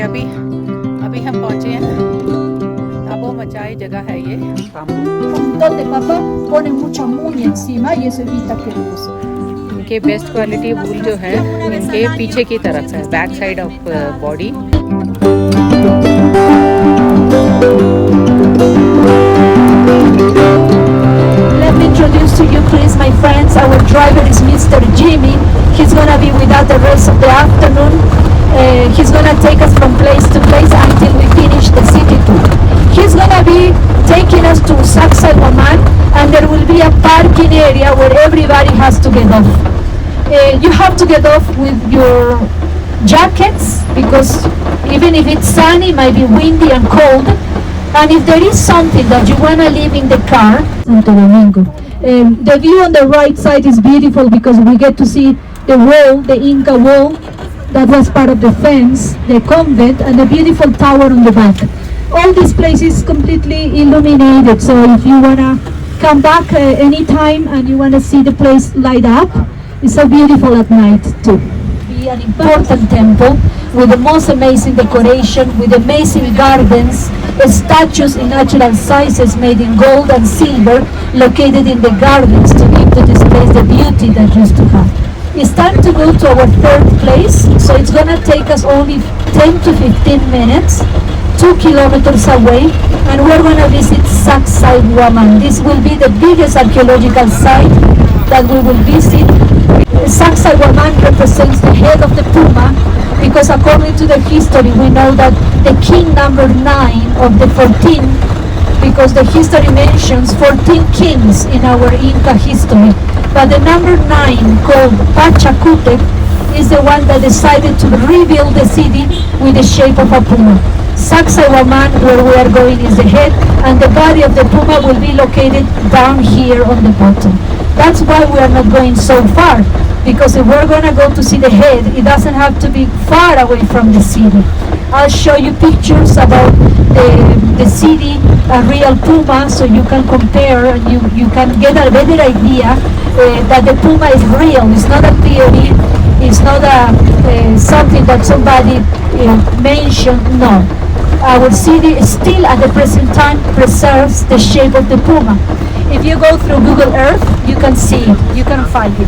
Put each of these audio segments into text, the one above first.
अभी अभी हम पहुंचे हैं ताबोमचाई जगह है ये Donde papá pone mucha muña encima y eso evita que los... इनके बेस्ट क्वालिटी वूल जो है इनके पीछे की तरफ है, back side of body. Let me introduce to you please my friends. Our driver is Mr. Jimmy. He's gonna be with us the rest of the afternoon. He's gonna take us from place to place until we finish the city tour. He's gonna be taking us to Sacsayhuamán, and there will be a parking area where everybody has to get off. You have to get off with your jackets because even if it's sunny, it might be windy and cold. And if there is something that you want to leave in the car, Santo Domingo. The view on the right side is beautiful because we get to see the wall, the Inca wall, that was part of the fence, the convent, and the beautiful tower on the back. All this place is completely illuminated, so if you want to come back anytime and you want to see the place light up, it's so beautiful at night too. Be an important temple with the most amazing decoration, with amazing gardens, statues in natural sizes made in gold and silver located in the gardens to give to this place the beauty that used to have. It's time to go to our third place, so it's gonna take us only 10 to 15 minutes, 2 kilometers away, and we're gonna visit Sacsayhuamán. This will be the biggest archaeological site that we will visit. Sacsayhuamán represents the head of the puma because according to the history we know that the king number 9 of the 14, because the history mentions 14 kings in our Inca history, but the number 9 called Pachacuti is the one that decided to rebuild the city with the shape of a puma. Saqsaywaman, where we are going, is the head, and the body of the puma will be located down here on the bottom. That's why we are not going so far, because if we're going to go to see the head, it doesn't have to be far away from the city. I'll show you pictures about the city, a real puma, so you can compare and you can get a better idea that the puma is real. It's not a theory, it's not something that somebody mentioned, no. Our city still at the present time preserves the shape of the puma. If you go through Google Earth, you can see it, you can find it.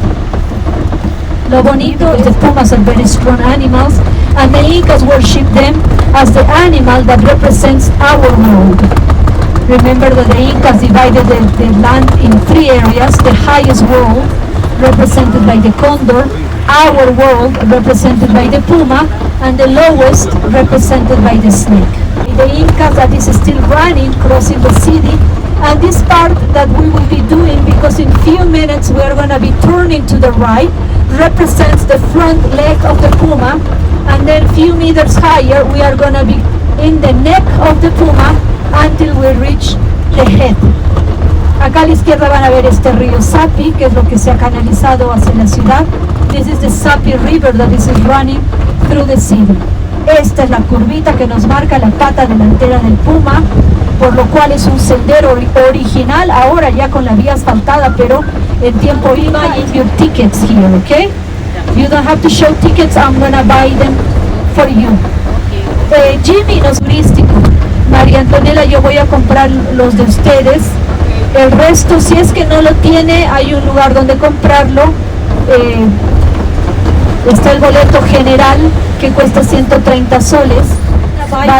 Lo bonito is the pumas are very strong animals, and the Incas worship them as the animal that represents our world. Remember that the Incas divided the land in 3 areas, the highest world represented by the condor, our world represented by the puma, and the lowest represented by the snake. The Incas that is still running, crossing the city, and this part that we will be doing, because in few minutes we are going to be turning to the right, represents the front leg of the puma, and then few meters higher we are going to be in the neck of the puma until we reach the head. Acá a la izquierda van a ver este río Sapi, que es lo que se ha canalizado hacia la ciudad. This is the Sapi River that is running through the city. Esta es la curvita que nos marca la pata delantera del puma, por lo cual es un sendero original, ahora ya con la vía asfaltada, pero en tiempo iba your tickets here, okay? You don't have to show tickets, I'm gonna buy them for you. Jimmy nos turístico, María Antonella, yo voy a comprar los de ustedes. El resto, si es que no lo tiene, hay un lugar donde comprarlo. Está el boleto general que cuesta 130 soles.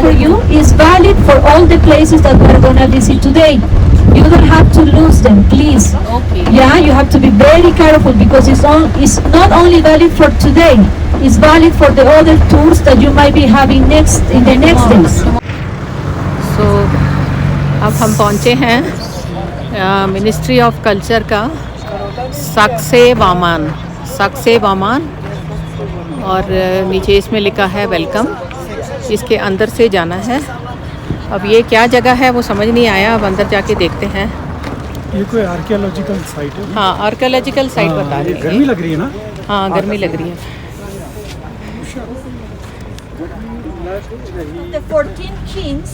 For you is valid for all the places that we're going to visit today. You don't have to lose them, please. Okay. Yeah, you have to be very careful because it's not only valid for today, it's valid for the other tours that you might be having in the next days. So, अब हम पहुँचे हैं ministry of culture का साक्सेवामान, और नीचे इसमें लिखा है वेलकम। इसके अंदर से जाना है। अब ये क्या जगह है वो समझ नहीं आया, अब अंदर जाके देखते हैं। ये कोई आर्कियोलॉजिकल साइट है? हाँ, आर्कियोलॉजिकल साइट बता रही है। गर्मी लग रही है ना? हाँ, गर्मी लग रही है। The 14 kings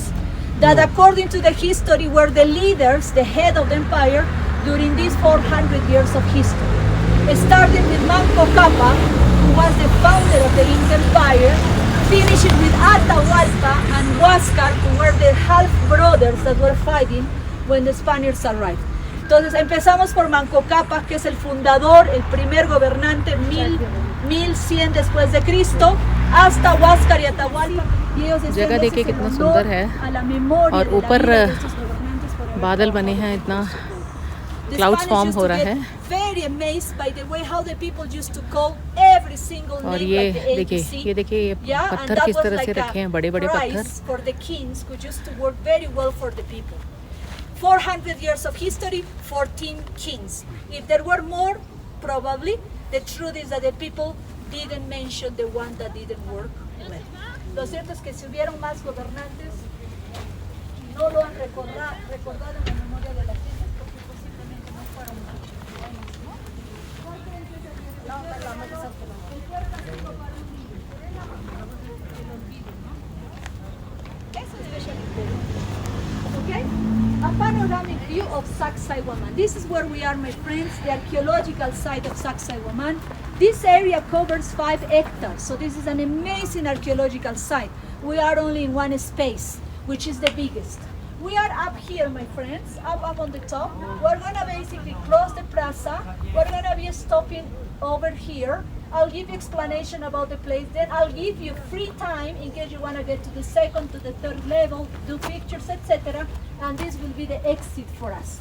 that according to the history were the leaders, the head of the empire during these 400 years of history. Starting with Manco Cápac, who was the founder of the Inca Empire, finishing with Atahualpa, Sapa and Huáscar, who were the half brothers that were fighting when the Spaniards arrived. Entonces empezamos por Manco Cápac, que es el fundador, el primer gobernante, 1100 después de Cristo, hasta Huáscar y Atahualpa. Y ellos जगह देखिए कितना सुंदर है और ऊपर बादल बने हैं, इतना क्लाउड्स फॉर्म हो रहा है। और ये देखिए ये पत्थर किस तरह से रखे हैं, बड़े बड़े पत्थर। 400 years of history, 14 kings. If there were more, probably, the truth is that the people didn't mention the one that didn't work well. Lo cierto es que si hubieron más gobernantes, no lo han recordado en la memoria de las gentes porque posiblemente no fueron muchos buenos, ¿no? Eso es especial en Perú. Okay? A panoramic view of Sacsayhuamán. This is where we are, my friends, the archaeological site of Sacsayhuamán. This area covers 5 hectares, so this is an amazing archaeological site. We are only in one space, which is the biggest. We are up here, my friends, up on the top. We're gonna basically cross the plaza. We're gonna be stopping over here. I'll give you explanation about the place, then I'll give you free time in case you want to get to the second, to the third level, do pictures, etc. And this will be the exit for us.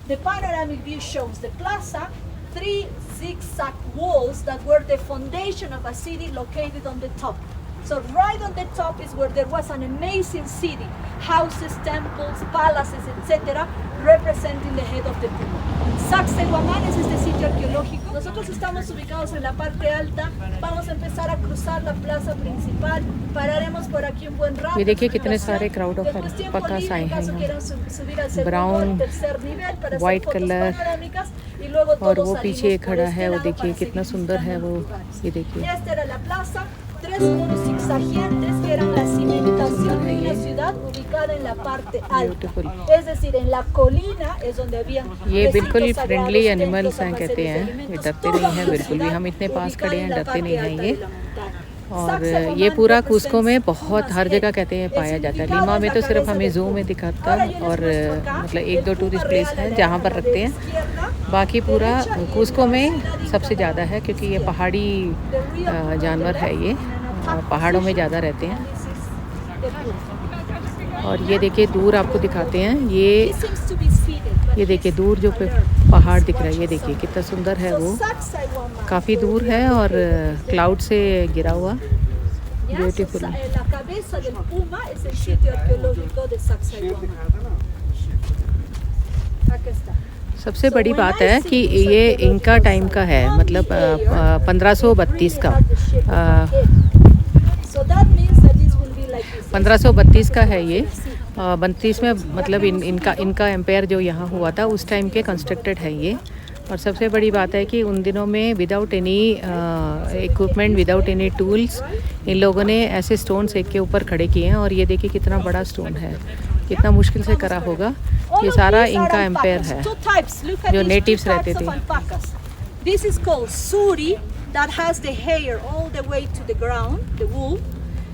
The panoramic view shows the plaza, 3 zigzag walls that were the foundation of a city located on the top. So right on the top is where there was an amazing city, houses, temples, palaces, etc., representing the head of the people. Saqsaywaman es este sitio arqueológico. Nosotros estamos ubicados en la parte alta. Vamos a empezar a cruzar la plaza principal. Pararemos por aquí un buen rato. ये देखिए कितने सारे crowd of पकास आए हैं यहाँ, brown, white colour, और वो पीछे खड़ा है, वो देखिए कितना सुंदर है वो, ये देखिए। Esta era la plaza. 3 muros zigzagueantes que eran la cimentación de una ciudad ubicada en la parte alta. Es decir, en la colina es donde había ये बिल्कुल फ्रेंडली एनिमल्स हैं, कहते हैं, ये डरते नहीं हैं बिल्कुल भी। हम इतने पास खड़े हैं, डरते नहीं हैं ये। और ये पूरा कुस्को में बहुत हर जगह कहते हैं पाया जाता है। लीमा में तो सिर्फ हमें जू में दिखाता है और मतलब 1-2 टूरिस्ट प्लेस हैं जहाँ पर रखते हैं, बाकी पूरा कुस्को में सबसे ज़्यादा है क्योंकि ये पहाड़ी जानवर है, ये पहाड़ों में ज़्यादा रहते हैं। और ये देखिए दूर आपको दिखाते हैं, ये देखिए दूर जो पहाड़ दिख रहा है, ये देखिए कितना सुंदर है वो, काफ़ी दूर है और क्लाउड से गिरा हुआ, ब्यूटीफुल। सबसे बड़ी बात है कि ये इंका टाइम का है, मतलब 1532 का, 1532 का है ये। 32 में मतलब इनका एम्पायर जो यहाँ हुआ था उस टाइम के कंस्ट्रक्टेड है ये। और सबसे बड़ी बात है कि उन दिनों में without any equipment, without any tools, इन लोगों ने ऐसे स्टोन्स एक के ऊपर खड़े किए हैं। और ये देखिए कितना बड़ा स्टोन है, कितना मुश्किल से करा होगा। ये सारा इनका एम्पायर है जो नेटिव्स रहते थे। This is called suri, that has the hair all the way to the ground, the wool,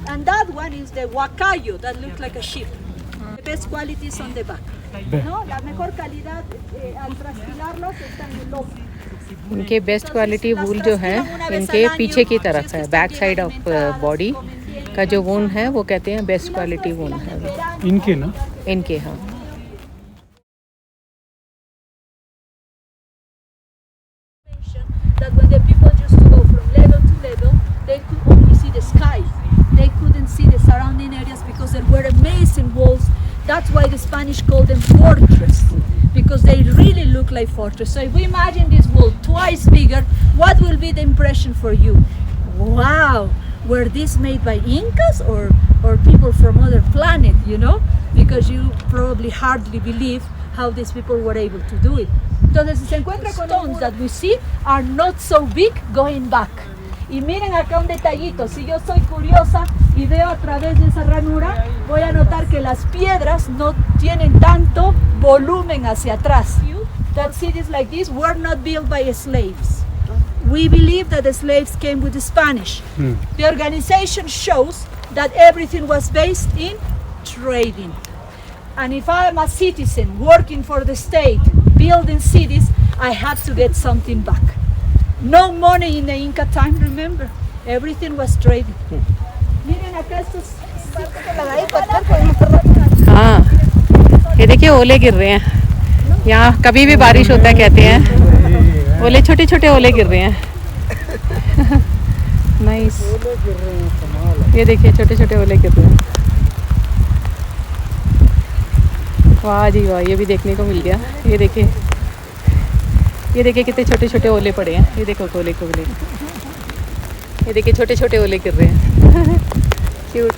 and that one is the huacayo that looks like a sheep. The best quality is on the back. No, la mejor calidad al trasquilarlos está en el lomo. इनके best quality वूल जो है इनके पीछे की तरफ है, back side of body का जो वूल है वो कहते हैं बेस्ट क्वालिटी वूल है वो। इनके ना, इनके हाँ। That when the people used to go from level to level, they could only see the sky. They couldn't see the surrounding areas because there were amazing walls. That's why the Spanish called them fortress, because they really look like fortress. So if we imagine this wall twice bigger, what will be the impression for you? Wow, were these made by Incas or people from other planet, you know? Because you probably hardly believe how these people were able to do it. Entonces, si se encuentra con stones that we see are not so big going back. Y miren acá un detallito, si yo soy curiosa y veo a través de esa ranura, voy a notar que las piedras no tienen tanto volumen hacia atrás. That cities like this were not built by slaves. We believe that the slaves came with the Spanish. The organization shows that everything was based in trading. And if I am a citizen working for the state, building cities, I have to get something back. No money in the Inca time, remember? Everything was trading. Miren acá estos. हाँ, ये देखिए ओले गिर रहे हैं। यहाँ कभी भी बारिश होता है कहते हैं। ओले छोटे छोटे ओले गिर रहे हैं। नाइस। ये देखिए छोटे छोटे ओले गिर रहे हैं। वाह जी वाह, ये भी देखने को मिल गया। ये देखिए कितने छोटे छोटे ओले पड़े हैं। ये देखो ओले को ओले, ये देखिए छोटे छोटे ओले गिर रहे हैं। क्यूट।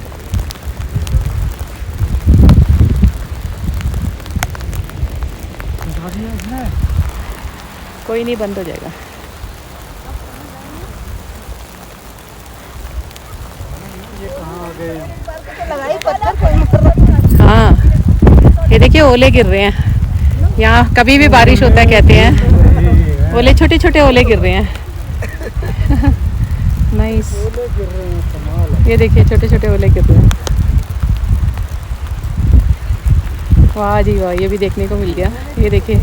कोई नहीं, बंद हो जाएगा। हाँ, ये देखिए ओले गिर रहे हैं। यहाँ कभी भी बारिश होता है कहते हैं। ओले छोटे छोटे ओले गिर रहे हैं। नाइस। ये देखिए छोटे छोटे ओले गिर रहे हैं। वाह जी वाह, ये भी देखने को मिल गया। ये देखिए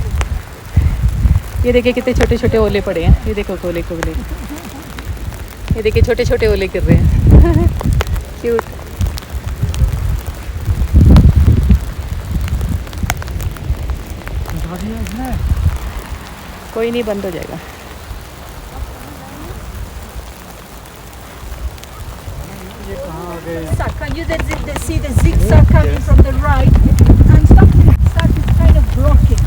कितने छोटे छोटे ओले पड़े हैं। ये देखो ओले को ओले, ये देखिए छोटे छोटे ओले गिर रहे हैं। क्यूट। कोई नहीं, बंद हो जाएगा। You see the zigzag coming from the right, and something is kind of blocking.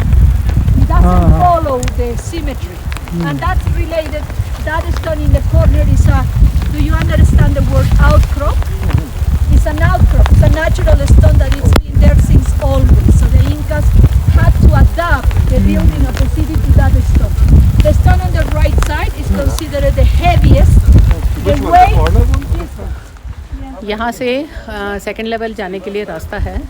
It doesn't follow the symmetry, and that's related. That stone in the corner is a. Do you understand the word outcrop? It's an outcrop. It's a natural stone that it's been there since always. So the Incas had to adapt the building of the city to that stone. The stone on the right side is considered the heaviest. The weight. यहाँ से second level जाने के लिए रास्ता है।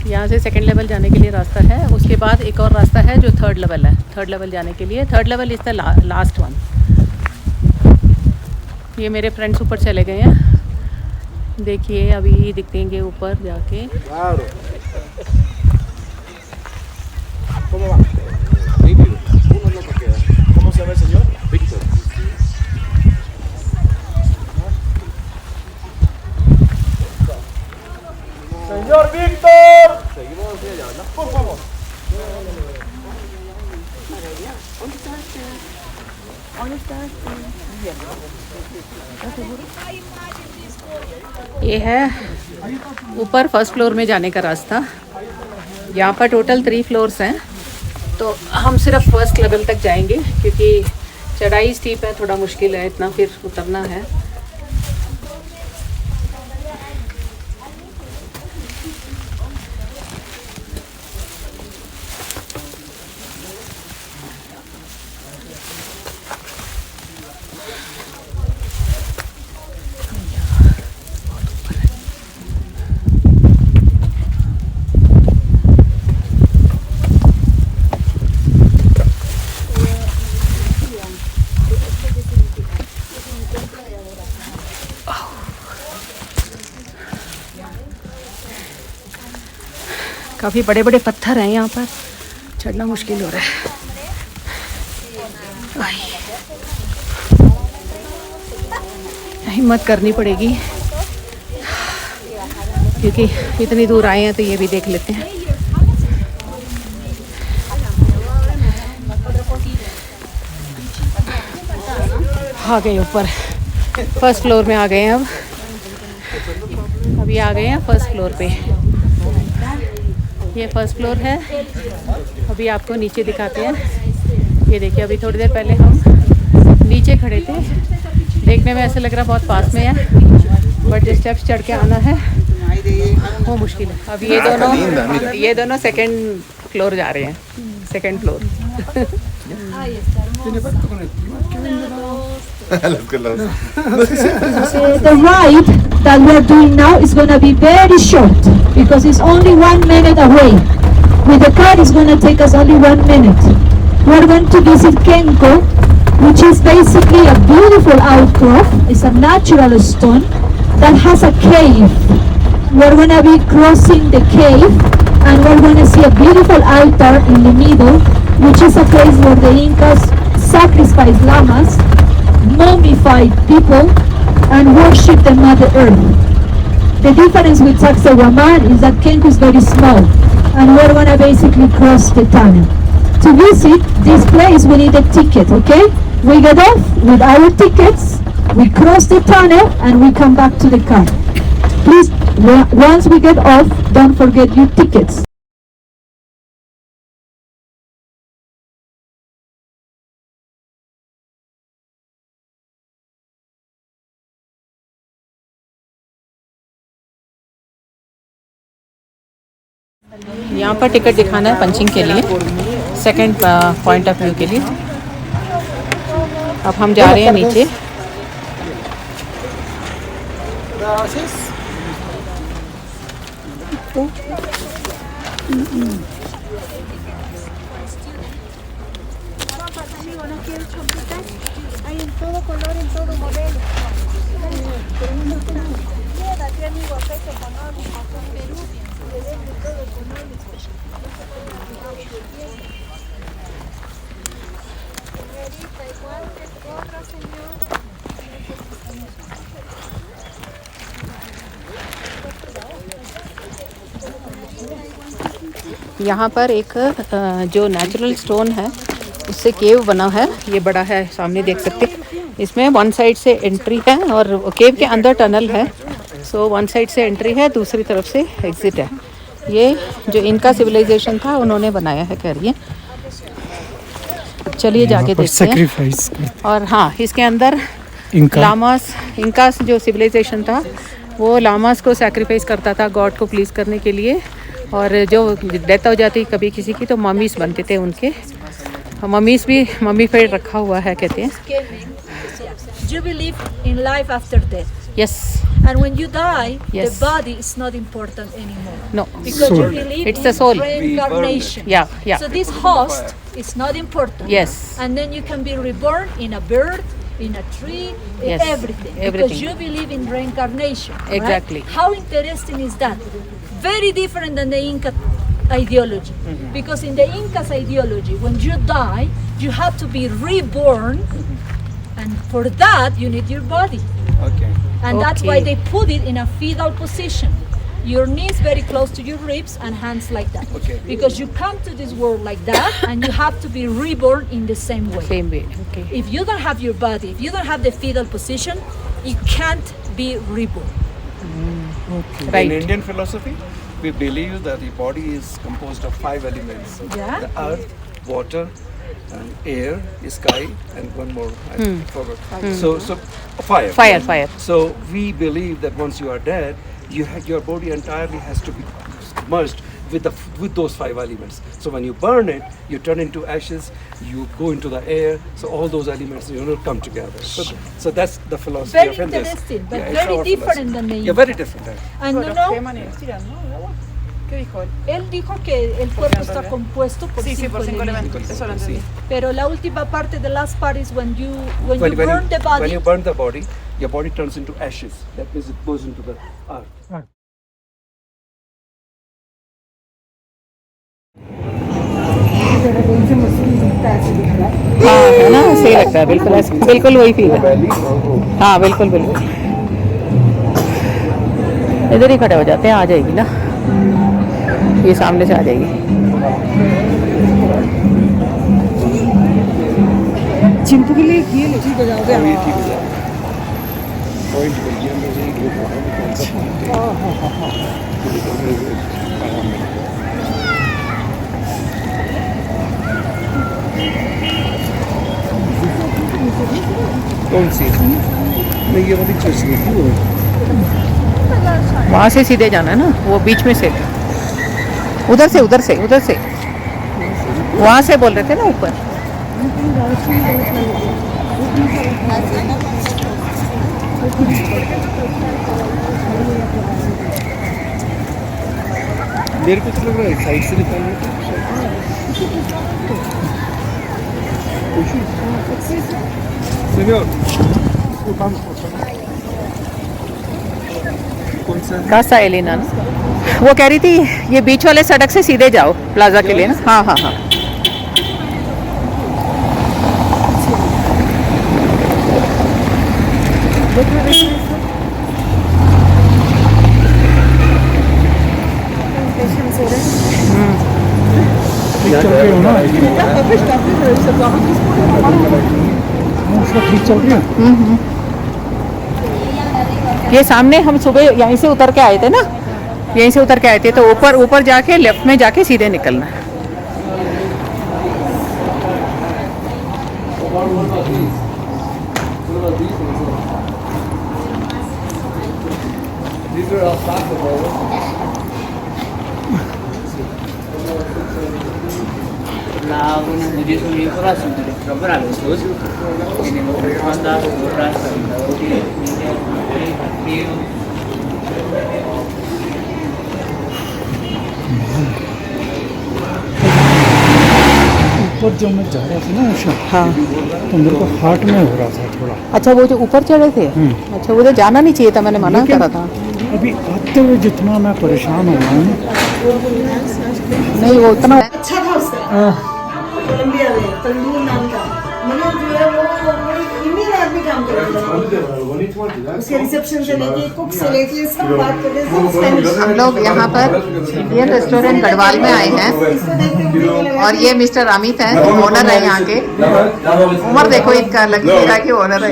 यहाँ से second level जाने के लिए रास्ता है। उसके बाद एक और रास्ता है जो थर्ड लेवल है। थर्ड लेवल जाने के लिए, third level is the last one. ये मेरे फ्रेंड्स ऊपर चले गए हैं। देखिए अभी दिखेंगे ऊपर जाके। Señor Víctor. Seguimos hacia allá, ¿no? Por favor. ये है ऊपर फर्स्ट फ्लोर में जाने का रास्ता। यहाँ पर टोटल 3 फ्लोर्स हैं, तो हम सिर्फ फर्स्ट लेवल तक जाएंगे क्योंकि चढ़ाई स्टीप है, थोड़ा मुश्किल है, इतना फिर उतरना है। काफ़ी बड़े बड़े पत्थर हैं यहाँ पर, चढ़ना मुश्किल हो रहा है। हिम्मत करनी पड़ेगी क्योंकि इतनी दूर आए हैं, तो ये भी देख लेते हैं। आ गए ऊपर, फर्स्ट फ्लोर में आ गए हैं। अभी आ गए हैं फर्स्ट फ्लोर पे। ये फर्स्ट फ्लोर है। अभी आपको नीचे दिखाते हैं। ये देखिए, अभी थोड़ी देर पहले हम नीचे खड़े थे। देखने में ऐसा लग रहा बहुत पास में है, बट जो स्टेप्स चढ़ के आना है वो मुश्किल है। अब ये दोनों सेकंड फ्लोर जा रहे हैं, second floor. The ride that we're doing now is going to be very short because it's only 1 minute away. With the car, it's going to take us only 1 minute. We're going to visit Kenko, which is basically a beautiful outcrop. It's a natural stone. that has a cave. We're going to be crossing the cave, and we're going to see a beautiful altar in the middle, which is a place where the Incas sacrificed llamas, mummified people, and worship the Mother Earth. The difference with Sacsayhuamán is that Kenku is very small, and we're going to basically cross the tunnel. To visit this place, we need a ticket, okay? We get off with our tickets, we cross the tunnel, and we come back to the car. Please, once we get off, don't forget your tickets. यहाँ पर ticket दिखाना है punching के लिए, second point of view के लिए। अब हम जा रहे हैं नीचे। Hay en todo color, en todo modelo. यहाँ पर एक जो नेचुरल स्टोन है उससे केव बना है, ये बड़ा है, सामने देख सकते हैं। इसमें वन साइड से एंट्री है और केव के अंदर टनल है। सो वन साइड से एंट्री है, दूसरी तरफ से एग्जिट है। ये जो इनका सिविलाइजेशन था उन्होंने बनाया है, कह रही है। चलिए जाके देखते हैं। और हाँ, इसके अंदर लामास, इंकास जो सिविलाइजेशन था वो लामास को सैक्रिफाइस करता था गॉड को प्लीज़ करने के लिए। और जो डेथ हो जाती कभी किसी की तो मम्मीज बनते थे उनके। मम्मीज भी मम्मीफाइड रखा हुआ है, कहते हैं। You believe in life after death. Yes. And when you die, Yes. the body is not important anymore. No. Because Soul. you believe It's in the soul. reincarnation. Yeah, yeah. So this host is not important. Yes. And then you can be reborn in a bird, in a tree, in Yes, everything. everything. Because you believe in reincarnation. right? Exactly. How interesting is that? Very different than the Inca ideology. Because in the Incas ideology, when you die, you have to be reborn. And for that, you need your body. Okay. And that's why Okay. they put it in a fetal position. Your knees very close to your ribs and hands like that. Okay. Because you come to this world like that and you have to be reborn in the same way. Same way. Okay. If you don't have your body, if you don't have the fetal position, you can't be reborn. Right. In Indian philosophy, we believe that the body is composed of 5 elements. Yeah. The earth, water, and air, sky, and one more. I forgot. So fire. Fire, fire. So we believe that once you are dead, your body entirely has to be merged with those 5 elements. So when you burn it, you turn into ashes. You go into the air. So all those elements come together. So that's the philosophy Very of Hindus. interesting, but it's very our different philosophy. than the Yeah, very different. And you know, ¿Qué dijo él? él dijo que el cuerpo está compuesto por Sí, sí, por 5 elementos. elementos. Eso lo entendí. Pero la última parte, the last part is when you burn the When body. you burn the body, your body turns into ashes. That means it goes into the earth. हाँ, है ना, सही लगता है। बिल्कुल ऐसे, बिल्कुल वही फील है। हाँ, बिल्कुल बिल्कुल। इधर ही खड़े हो जाते हैं, आ जाएगी ना, ये सामने से आ जाएगी। चिंटू के लिए किए लो, ठीक हो जाओगे। कौन सी? मैं ये वाली चर्च देखी हूँ। वहाँ से सीधे जाना है ना, वो बीच में से, उधर से उधर से उधर से, वहाँ से बोल रहे थे ना ऊपर। मेरे को तो लग रहा है साइड से निकालने का। Señor, कासा एलिना ना, वो कह रही थी ये बीच वाले सड़क से सीधे जाओ प्लाजा के लिए ना। हाँ हाँ हाँ। चल रहे हो ना, उसका ठीक चल रही है। ये सामने हम सुबह यहीं से उतर के आए थे ना, यहीं से उतर के आए थे, तो ऊपर ऊपर जाके लेफ्ट में जाके सीधे निकलना है। ऊपर जो मैं जा रहा था ना उषा, हाँ। तो मेरे को हार्ट में हो रहा था थोड़ा। अच्छा वो जो ऊपर चढ़े थे, अच्छा वो तो जाना नहीं चाहिए था, मैंने मना लेकिन करा था। अभी आते हुए जितना मैं परेशान हो रहा हूँ, नहीं वो इतना अच्छा था उसका कोलंबिया में तंदूर नाम का, मतलब जो है वो इंडियन आदमी काम करता था। उसके रिसेप्शन से लेके कुक से लेके सब बात करते थे। हम लोग यहाँ पर इंडियन रेस्टोरेंट गढ़वाल में आए हैं और ये मिस्टर अमित हैं, ओनर है यहाँ के। उम्र देखो इनका, लग नहीं रहा कि ओनर है।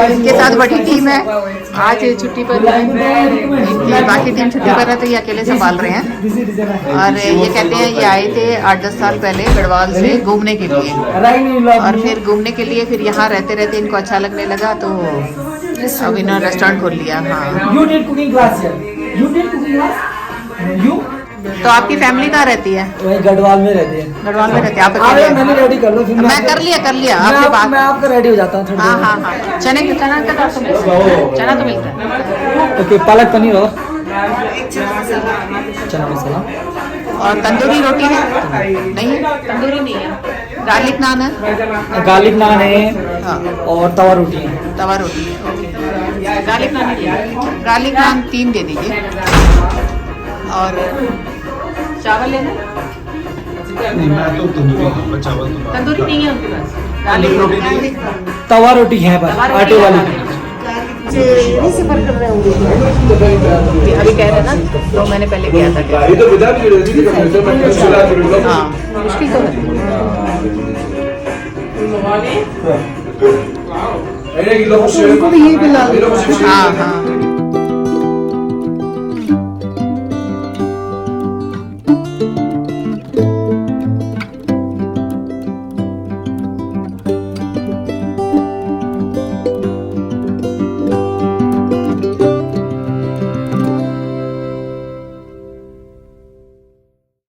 इनके साथ बड़ी टीम है, आज छुट्टी पर है, इनकी बाकी टीम छुट्टी पर है तो ये अकेले संभाल रहे हैं। और ये कहते हैं ये आए थे 8-10 साल पहले गढ़वाल से घूमने के लिए, और फिर घूमने के लिए फिर यहाँ रहते रहते इनको अच्छा लगने लगा तो अब इन्होंने रेस्टोरेंट खोल लिया। हाँ। तो आपकी फैमिली कहाँ रहती है? गढ़वाल में रहते हैं। गढ़वाल में रहते हैं आप? मैंने रेडी कर लो, फिर मैं कर लिया आपसे बात। मैं आपका रेडी हो जाता हूँ। हाँ हाँ हाँ। चना का तो मिलता है, चना तो मिलता है। ओके, पालक पनीर और चना मसाला और तंदूरी रोटी है? नहीं है, तंदूरी नहीं है। गार्लिक नान है? गार्लिक नान है हाँ। और तवा रोटी है। तवा रोटी है, ओके। गार्लिक नान नहीं है। गार्लिक नान 3 दे दीजिए। और चावल लेना? नहीं, मैं तो तंदूरी खाऊंगा, चावल तो तंदूरी नहीं है उनके पास। गार्लिक रोटी, तवा रोटी है बस, आटे वाली। यहीं से फर्क कर रहे होंगे। अभी कह रहे ना 2 महीने पहले किया था। हाँ मुश्किल तो है। उनको भी यही मिला। हाँ हाँ